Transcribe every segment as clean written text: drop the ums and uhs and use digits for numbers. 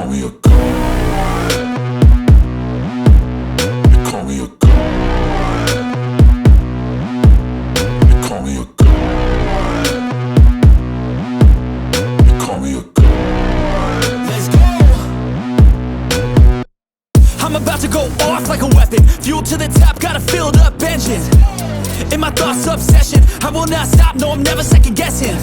me a god. They call me a god. They call me a god. They call me a god. Let's go. I'm about to go off like a weapon. Fuel to the top, got a filled up engine. In my thoughts, obsession. I will not stop, no, I'm never second guessing.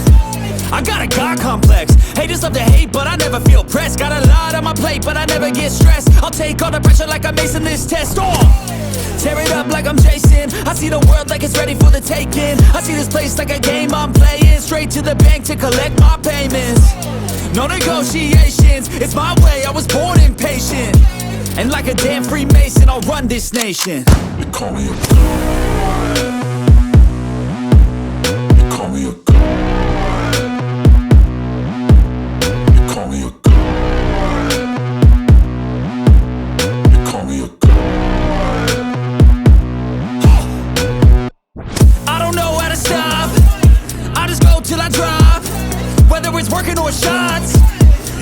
I got a God complex. Haters love to hate, but I never feel pressed. Got a lot on my plate, but I never get stressed. I'll take all the pressure like I'm acing this test. Tear it up like I'm Jason. I see the world like it's ready for the taking. I see this place like a game I'm playing. Straight to the bank to collect my payments. No negotiations, it's my way, I was born impatient. And like a damn Freemason, I'll run this nation. They call me a god. They call me a god. They call me a god. They call me a god. I don't know how to stop, I just go till I drop. Whether it's working or shots,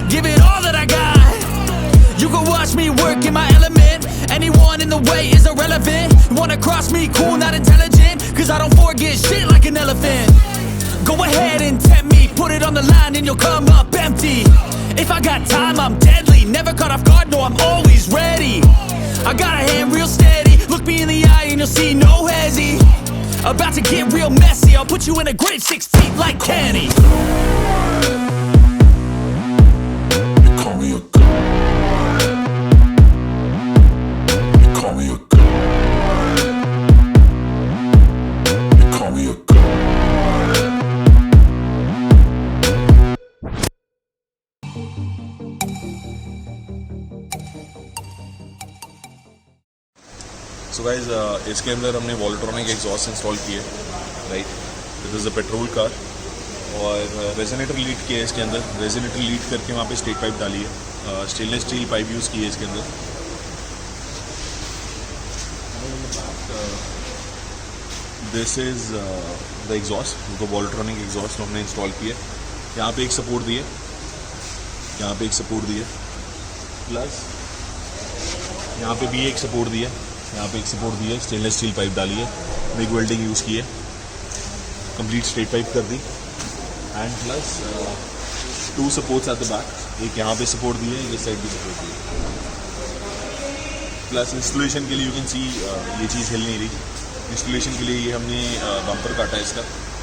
give it all that I got. You can watch me work in my element. Anyone in the way is irrelevant. Wanna cross me, cool, not intelligent. Cause I don't forget shit like an elephant. Go ahead and tempt me, put it on the line and you'll come up empty. If I got time, I'm deadly. Never caught off guard, no, I'm always ready. I got a hand real steady. Look me in the eye and you'll see no hezzy. About to get real messy. I'll put you in a grid 6 feet like Kenny. They call me a god. They call me a god. They call me a god. So guys इसके अंदर हमने वॉल्वेट्रॉनिक exhaust install किए, right. This is a petrol car और resonator lead किया है इसके अंदर. Resonator lead करके वहाँ पे स्ट्रेट पाइप डाली है. स्टेनलेस स्टील पाइप यूज़ की है इसके अंदर. दिस इज़ द एग्जॉस्ट, जो वॉल्वेट्रॉनिक एग्जॉस्ट हमने इंस्टॉल किया. यहाँ पे एक सपोर्ट दिए, यहाँ पे एक सपोर्ट दिए, प्लस यहाँ पे भी एक सपोर्ट दिया, यहाँ पे एक सपोर्ट दिया. स्टेनलेस स्टील पाइप डाली है, बिग वेल्डिंग यूज़ की है, कंप्लीट स्ट्रेट पाइप कर दी. And plus 2 supports at the back. एक यहाँ पे सपोर्ट दिए, एक इस साइड भी सपोर्ट दिए. प्लस इंस्टॉलेशन के लिए यू कैन सी ये चीज़ हिल नहीं रही. इंस्टॉलेशन के लिए ये हमने बम्पर काटा है इसका,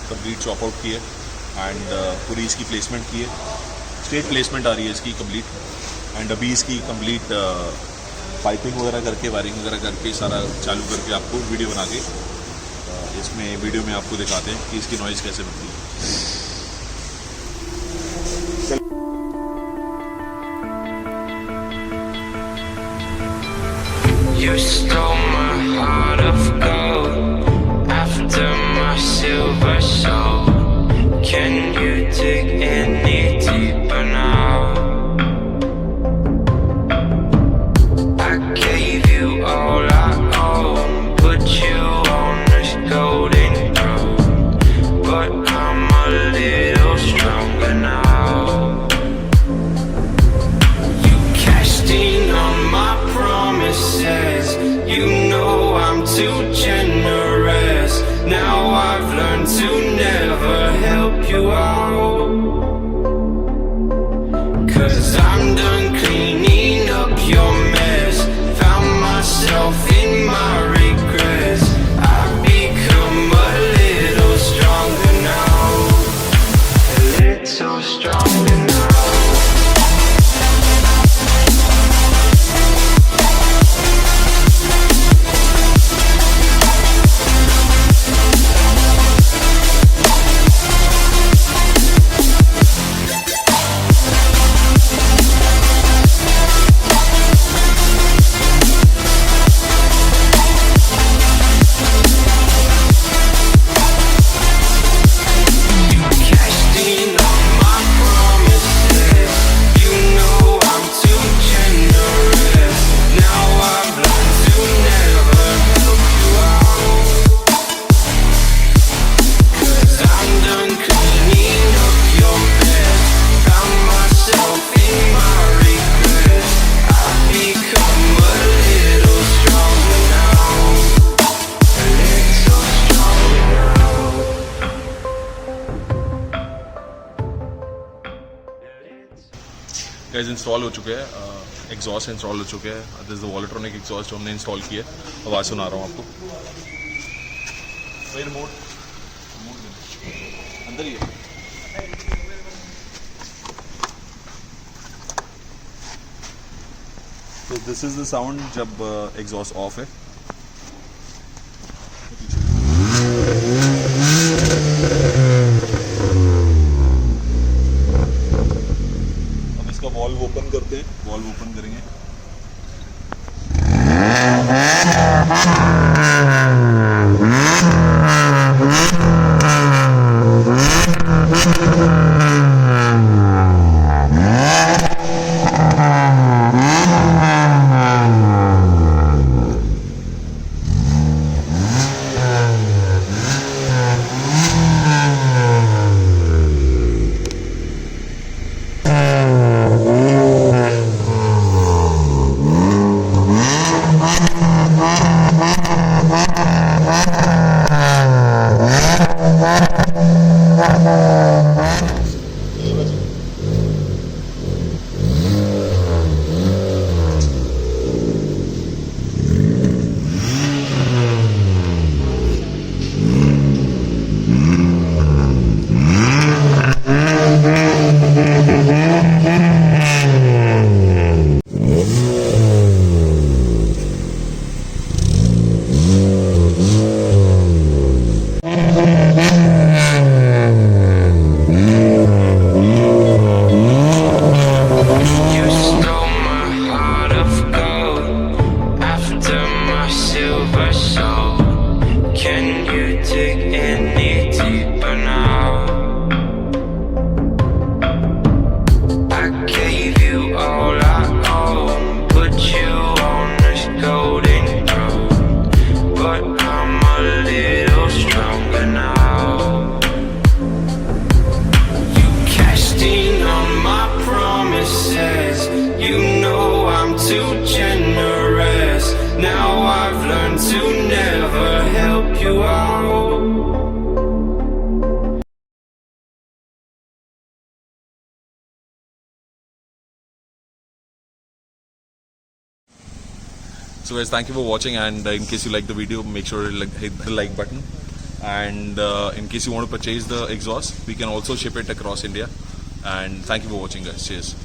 कंप्लीट चॉप आउट किया एंड पूरी इसकी प्लेसमेंट की है. स्ट्रेट प्लेसमेंट आ रही है इसकी कंप्लीट. एंड अभी इसकी कंप्लीट पाइपिंग वगैरह करके, वायरिंग वगैरह करके, सारा चालू करके आपको वीडियो बना के इसमें वीडियो में आपको दिखाते हैं कि इसकी नॉइज़ कैसे बनती है. You stole my heart of gold after my silver soul. Can you dig any deeper now? I gave you all I own, put you on this golden road, but I'm a little stronger now. You cashed in on my promises. You know I'm too generous. Now I've learned to never help you out. 'Cause I'm done cleaning up your mess. Found myself in my regrets. I've become a little stronger now. A little stronger now. Cashed in on my promise. Guys install हो चुके हैं, exhaust install हो चुके हैं. This is the वॉल्वेट्रॉनिक exhaust जो हमने install किया है. आवाज़ सुना रहा हूँ आपको. भाई रिमोट अंदर ही है. तो दिस इज द साउंड जब एग्जॉस्ट ऑफ है. अब इसका वॉल्व ओपन करते हैं. वॉल्व ओपन करेंगे. You stole my heart of gold after my silver soul. Can you dig any deeper now? I gave you all I own, put you on this golden road, but I'm a little stronger now. You cashed in on my promises. You know I'm too generous. Now I've learned to never help you out. So guys, thank you for watching, and in case you like the video, make sure to hit the like button. And in case you want to purchase the exhaust, we can also ship it across India. And thank you for watching guys. Cheers.